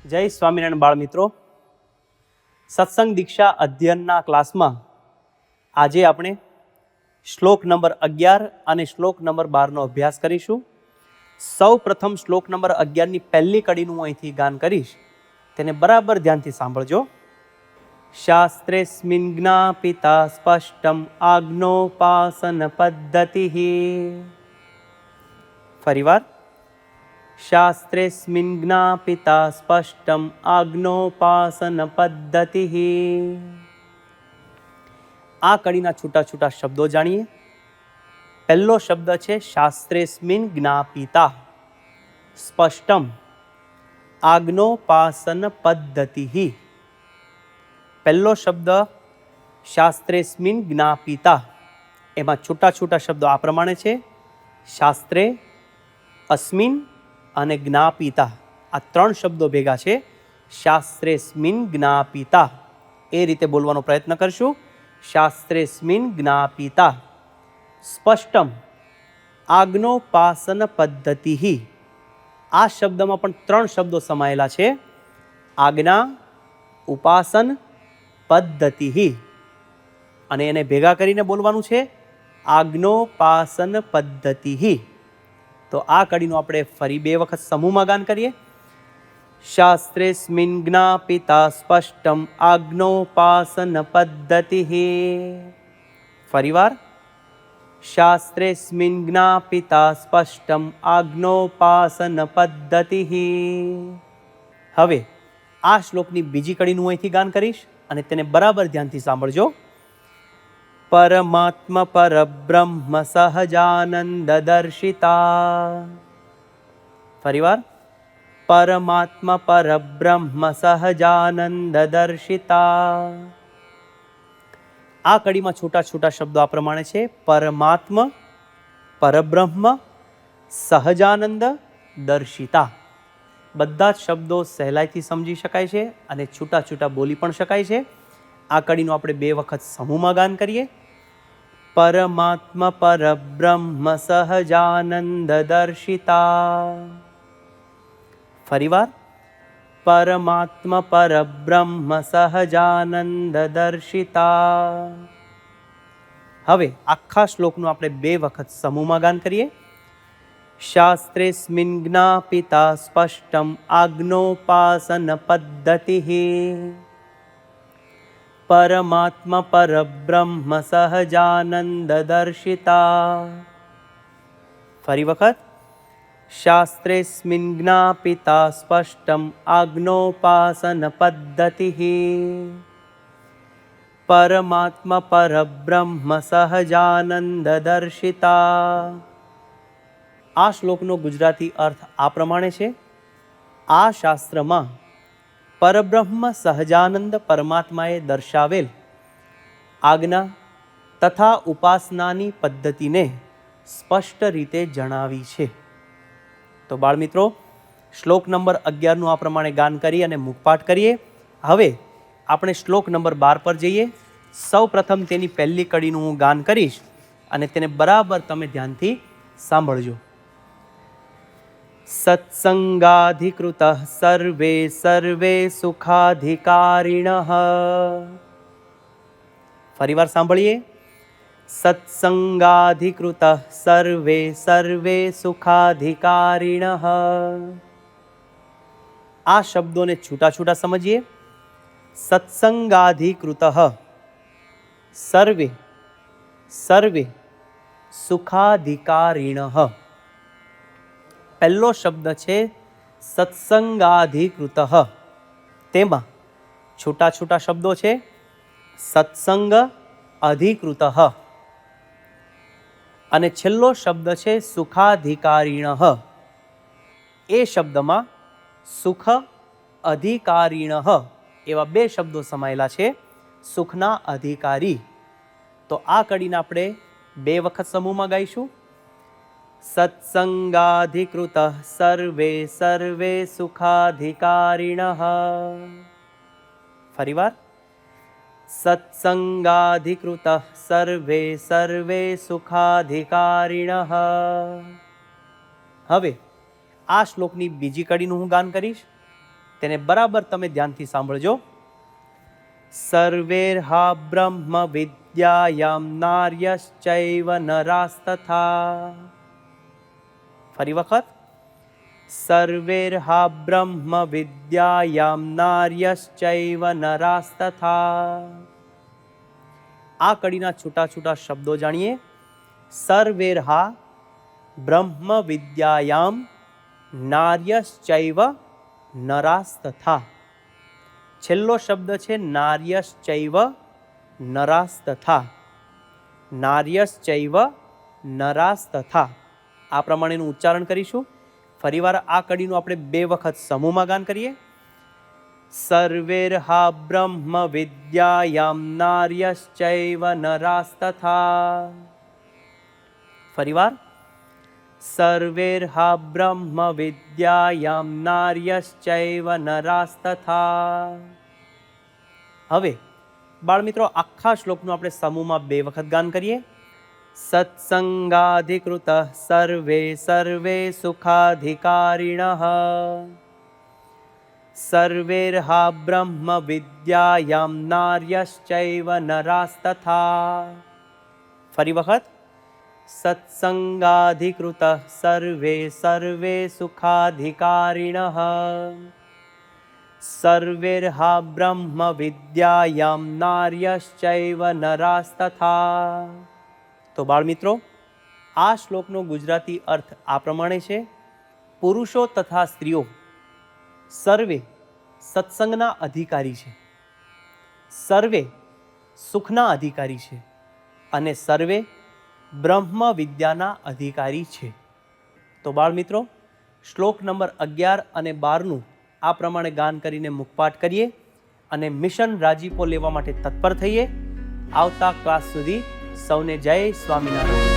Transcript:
જય સ્વામિનારાયણ બાળ મિત્રો, સત્સંગ દીક્ષા અધ્યયનના ક્લાસમાં આજે આપણે શ્લોક નંબર 11 અને શ્લોક નંબર 12નો અભ્યાસ કરીશું. સૌ પ્રથમ શ્લોક નંબર 11ની પહેલી કડીનું અહીંથી ગાન કરીશ, તેને બરાબર ધ્યાનથી સાંભળજો. શાસ્ત્રેસ્મિન જ્ઞાપિતા સ્પષ્ટમ આજ્ઞોપાસન પદ્ધતિ. ફરીવાર, શાસ્ત્રેસ્મિન જ્ઞાપિતા સ્પષ્ટમ આજ્ઞોપાસન પદ્ધતિ. આ કડીના છૂટા છૂટા શબ્દો જાણીએ. પહેલો શબ્દ છે શાસ્ત્રેસ્મિન જ્ઞાપિતા સ્પષ્ટમ આજ્ઞોપાસન પદ્ધતિ. પહેલો શબ્દ શાસ્ત્રેસ્મિન જ્ઞાપિતા, એમાં છૂટા છૂટા શબ્દો આ પ્રમાણે છે: શાસ્ત્રે, અસ્મિન અને જ્ઞાપિતા. આ ત્રણ શબ્દો ભેગા છે શાસ્ત્રેસ્મિન જ્ઞાપિતા. એ રીતે બોલવાનો પ્રયત્ન કરશું. શાસ્ત્રેસ્મિન જ્ઞાપિતા સ્પષ્ટમ આજ્ઞોપાસન પદ્ધતિ. આ શબ્દમાં પણ ત્રણ શબ્દો સમાયેલા છે: આજ્ઞા, ઉપાસન, પદ્ધતિ. અને એને ભેગા કરીને બોલવાનું છે આજ્ઞોપાસન પદ્ધતિ. તો આ કડીનું આપણે ફરી બે વખત સમૂહમાં ગાન કરીએ. શાસ્ત્રેસ્મિન જ્ઞાપિતા સ્પષ્ટમ આજ્ઞોપાસન પદ્ધતિ. ફરીવાર, શાસ્ત્રેસ્મિન જ્ઞાપિતા સ્પષ્ટમ આજ્ઞોપાસન પદ્ધતિ. હવે આ શ્લોકની બીજી કડીનું અહીંથી ગાન કરીશ અને તેને બરાબર ધ્યાનથી સાંભળજો. પરમાત્મ પરબ્રહ્મ સહજાનંદ દર્શિતા. ફરીવાર, પરમાત્મ પરબ્રહ્મ સહજાનંદ દર્શિતા. આ કડીમાં છૂટા છૂટા શબ્દો આ પ્રમાણે છે: પરમાત્મ, પરબ્રહ્મ, સહજાનંદ દર્શિતા. બધા જ શબ્દો સહેલાઈથી સમજી શકાય છે અને છૂટા છૂટા બોલી પણ શકાય છે. આ કડીનું આપણે બે વખત સમૂહમાં ગાન કરીએ. પરમાત્મ પરબ્રહ્મ સહજાનંદ દર્શિતા. ફરીવાર, પરમાત્મ પરબ્રહ્મ સહજાનંદ દર્શિતા. હવે આખા શ્લોકનું આપણે બે વખત સમૂહમાં ગાન કરીએ. શાસ્ત્રેસ્મિન જ્ઞાપિતા સ્પષ્ટમ આજ્ઞોપાસન પદ્ધતિ. પરમાત્મ પરબ્રહ્મ સહજાનંદ દર્શિતા. ફરી વખત, શાસ્ત્રેસ્મિન જ્ઞાપિતા સ્પષ્ટમ આજ્ઞોપાસન પદ્ધતિ. પરમાત્મ પરબ્રહ્મ સહજાનંદ દર્શિતા. આ શ્લોકનો ગુજરાતી અર્થ આ પ્રમાણે છે: આ શાસ્ત્રમાં પરબ્રહ્મ સહજાનંદ પરમાત્માએ દર્શાવેલ આજ્ઞા તથા ઉપાસનાની પદ્ધતિને સ્પષ્ટ રીતે જણાવી છે. તો બાળમિત્રો, શ્લોક નંબર 11નું આ પ્રમાણે ગાન કરી અને મુખપાઠ કરીએ. હવે આપણે શ્લોક નંબર 12 પર જઈએ. સૌ પ્રથમ તેની પહેલી કડીનું હું ગાન કરીશ અને તેને બરાબર તમે ધ્યાનથી સાંભળજો. સત્સંગાધિકૃત સર્વે સર્વે સુખાધિકારિણઃ. ફરીવાર સાંભળીએ. સત્સંગાધિકૃત સર્વે સર્વે સુખાધિકારિણઃ. આ શબ્દોને છૂટા છૂટા સમજીએ. સત્સંગાધિકૃત સર્વે સર્વે સુખાધિકારિણઃ. પહેલો શબ્દ છે સત્સંગાધિકૃત. તેમાં છૂટા છૂટા શબ્દો છે: સત્સંગ અધિકૃત. અને છેલ્લો શબ્દ છે સુખાધિકારિણઃ. એ શબ્દમાં સુખ, અધિકારિણઃ એવા બે શબ્દો સમાયેલા છે: સુખના અધિકારી. તો આ કડીને આપણે બે વખત સમૂહમાં ગાઈશું. સત્સંગાધિકૃત સર્વે સર્વે સુખાધિકારિણઃ. ફરીવાર, સત્સંગાધિકૃત સર્વે સર્વે સુખાધિકારિણઃ. હવે આ શ્લોકની બીજી કડીનું હું ગાન કરીશ. તેને બરાબર તમે ધ્યાનથી સાંભળજો. સર્વેર્હા બ્રહ્મ વિદ્યાયામ નાર્યશ્ચૈવ નરાસ્તથા. ફરી વખત. સર્વેર્હા બ્રહ્મ વિદ્યાયામ નાર્યશ્ચૈવ નરાસ્તથા. આ કડીના છૂટા છૂટા શબ્દો જાણીએ. સર્વેર્હા બ્રહ્મ વિદ્યાયામ નાર્યશ્ચૈવ નરાસ્તથા. છેલ્લો શબ્દ છે નાર્યશ્ચૈવ નરાસ્તથા. નાર્યશ્ચૈવ નરાસ્તથા. આ પ્રમાણેનું ઉચ્ચારણ કરીશું. ફરીવાર આ કડીનું આપણે 2 વખત સમૂહમાં ગાન કરીએ. સર્વેર્હા બ્રહ્મ વિદ્યાયામ નાર્યશ્ચૈવ નરાસ્તથા. ફરીવાર. સર્વેર્હા બ્રહ્મ વિદ્યાયામ નાર્યશ્ચૈવ નરાસ્તથા. હવે બાળમિત્રો, આખા શ્લોકનું આપણે સમૂહમાં 2 વખત ગાન કરીએ. સત્સંગાધિકૃત સર્વે સર્વે સુખાધિકારિણઃ. સર્વેર્હા બ્રહ્મ વિદ્યાયામ નાર્યશ્ચૈવ નરાસ્તથા. ફરી વખત. સત્સંગાધિકૃત સર્વે સર્વે સુખાધિકારિણઃ. સર્વેર્હા બ્રહ્મ વિદ્યાયામ નાર્યશ્ચૈવ નરાસ્તથા. તો બાળમિત્રો, આ શ્લોકનો ગુજરાતી અર્થ આ પ્રમાણે છે. પુરુષો તથા સ્ત્રીઓ સર્વે સત્સંગના અધિકારી છે, સર્વે સુખના અધિકારી છે અને સર્વે બ્રહ્મ વિદ્યાના અધિકારી છે. તો બાળમિત્રો, શ્લોક નંબર 11 અને 12નું આ પ્રમાણે ગાન કરીને મુખપાઠ કરીએ અને મિશન રાજીપો લેવા માટે તત્પર થઈએ. આવતા ક્લાસ સુધી સૌને જય સ્વામિનારાયણ.